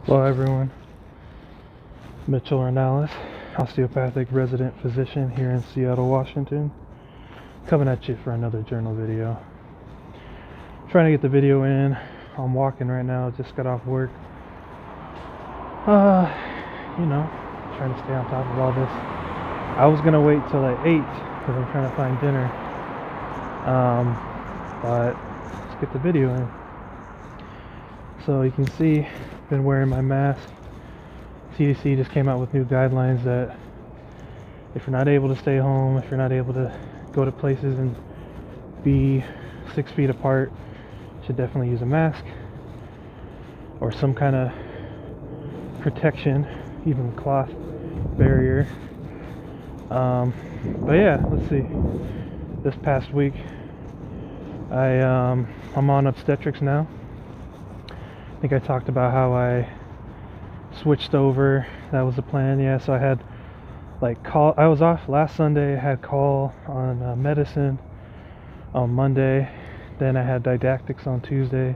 Hello everyone, Mitchell Ornalis, osteopathic resident physician here in Seattle, Washington, coming at you for another journal video. Trying to get the video in. I'm walking right now, just got off work. Trying to stay on top of all this. I was gonna wait till like 8 because I'm trying to find dinner. But let's get the video in. So you can see, I've been wearing my mask. CDC just came out with new guidelines that if you're not able to stay home, if you're not able to go to places and be 6 feet apart, you should definitely use a mask or some kind of protection, even cloth barrier. But yeah, let's see. This past week, I'm on obstetrics now. I think I talked about how I switched over. That was the plan. Yeah, so I had call. I was off last Sunday. I had call on medicine on Monday. Then I had didactics on Tuesday.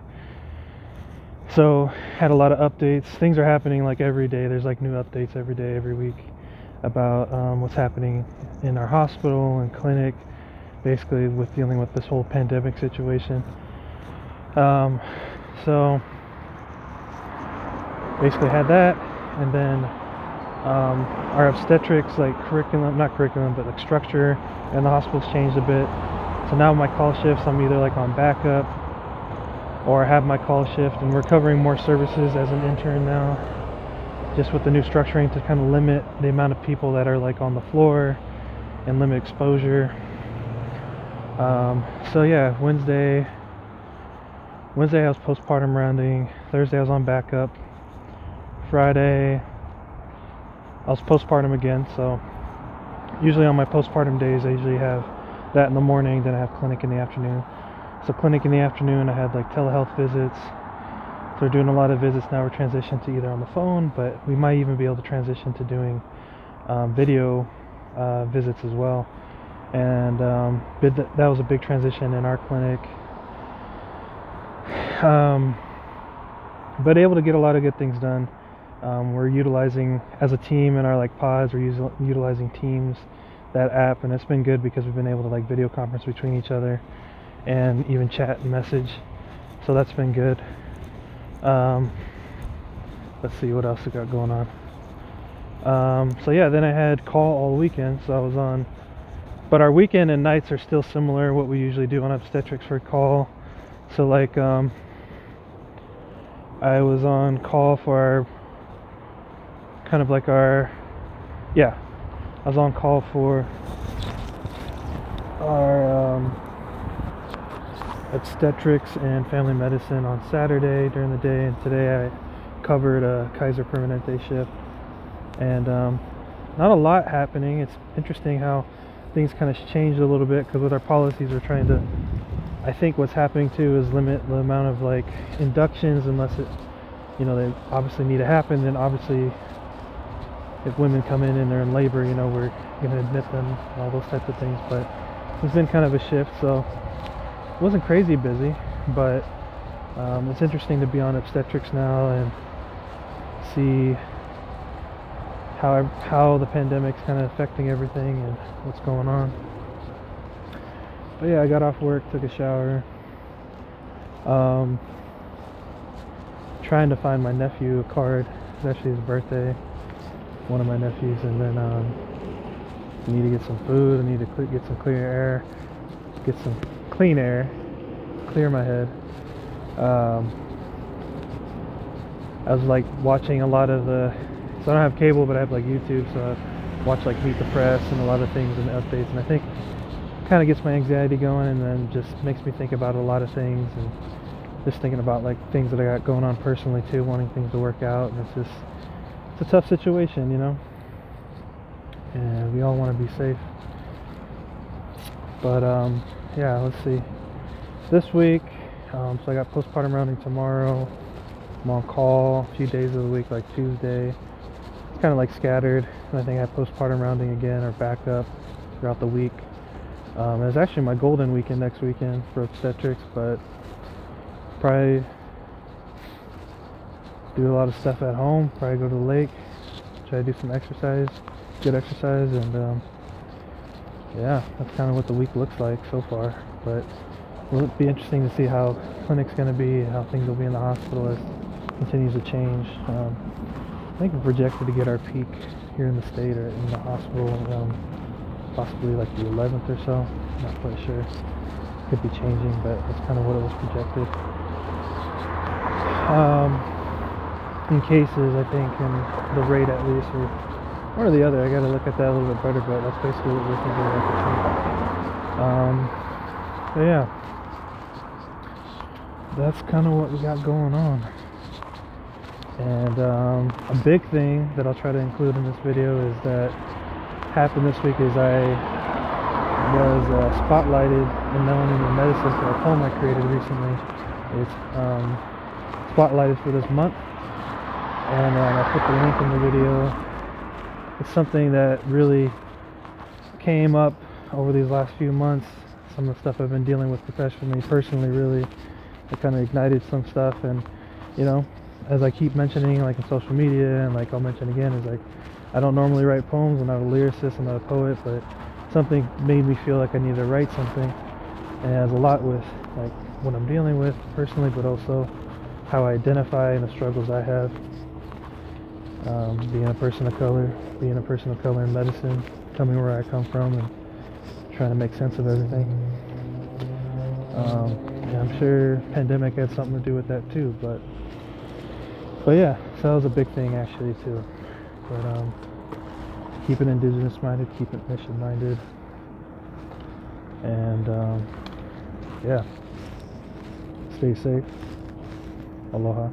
So had a lot of updates. Things are happening like every day. There's like new updates every day, every week about what's happening in our hospital and clinic, basically with dealing with this whole pandemic situation. So basically had that, and then our obstetrics but structure and the hospital's changed a bit. So now my call shifts, I'm either like on backup or I have my call shift, and we're covering more services as an intern now, just with the new structuring to kind of limit the amount of people that are like on the floor and limit exposure. So yeah, Wednesday I was postpartum rounding. Thursday I was on backup. Friday I was postpartum again. So usually on my postpartum days I usually have that in the morning, then I have clinic in the afternoon. So clinic in the afternoon, I had like telehealth visits. So we're doing a lot of visits now. We're transitioning to either on the phone, but we might even be able to transition to doing video visits as well. And that was a big transition in our clinic. But able to get a lot of good things done. We're utilizing, as a team in our like pods, we're utilizing Teams, that app, and it's been good because we've been able to like video conference between each other and even chat and message. So that's been good. Let's see what else we got going on. So yeah, then I had call all weekend, so I was on, but our weekend and nights are still similar, what we usually do on obstetrics for call. So like I was on call for I was on call for our obstetrics and family medicine on Saturday during the day, and today I covered a Kaiser Permanente shift. And not a lot happening. It's interesting how things kind of changed a little bit, because with our policies we're trying to, I think what's happening too is limit the amount of like inductions, unless it, they obviously need to happen. Then obviously if women come in and they're in labor, we're going to admit them, all those types of things. But it's been kind of a shift, so it wasn't crazy busy, but it's interesting to be on obstetrics now and see how the pandemic's kind of affecting everything and what's going on. But yeah, I got off work, took a shower, trying to find my nephew a card. It's actually his birthday, one of my nephews. And then I need to get some food, I need to get some clear air, get some clean air, clear my head. I was like watching a lot of so I don't have cable, but I have like YouTube, so I watch like Meet the Press and a lot of things and updates, and I think it kind of gets my anxiety going, and then just makes me think about a lot of things, and just thinking about like things that I got going on personally too, wanting things to work out. And it's a tough situation, and we all want to be safe. But yeah, let's see. This week, so I got postpartum rounding tomorrow. I'm on call a few days of the week, like Tuesday. It's kind of like scattered, and I think I have postpartum rounding again or backup throughout the week. It's actually my golden weekend next weekend for obstetrics, but probably do a lot of stuff at home. Probably go to the lake, try to do some exercise, good exercise, and yeah, that's kind of what the week looks like so far. But it'll be interesting to see how clinic's going to be, how things will be in the hospital as it continues to change. I think we're projected to get our peak here in the state or in the hospital possibly like the 11th or so. Not quite sure. Could be changing, but that's kind of what it was projected. In cases, I think, and the rate at least, or one or the other. I got to look at that a little bit better, but that's basically what we're thinking at the time. But yeah, that's kind of what we got going on. And a big thing that I'll try to include in this video is that happened this week is I was spotlighted in Melanin and Medicine for a poem I created recently. It's spotlighted for this month, and I put the link in the video. It's something that really came up over these last few months. Some of the stuff I've been dealing with professionally, personally, really, it kind of ignited some stuff. And you know, as I keep mentioning, like in social media, and like I'll mention again, is like I don't normally write poems. I'm not a lyricist, I'm not a poet, but something made me feel like I needed to write something. And it has a lot with like what I'm dealing with personally, but also how I identify and the struggles I have. Being a person of color, in medicine, coming where I come from, and trying to make sense of everything. And I'm sure pandemic had something to do with that too, but yeah, so that was a big thing actually too. But keep it indigenous minded, keep it mission minded, and yeah, stay safe. Aloha.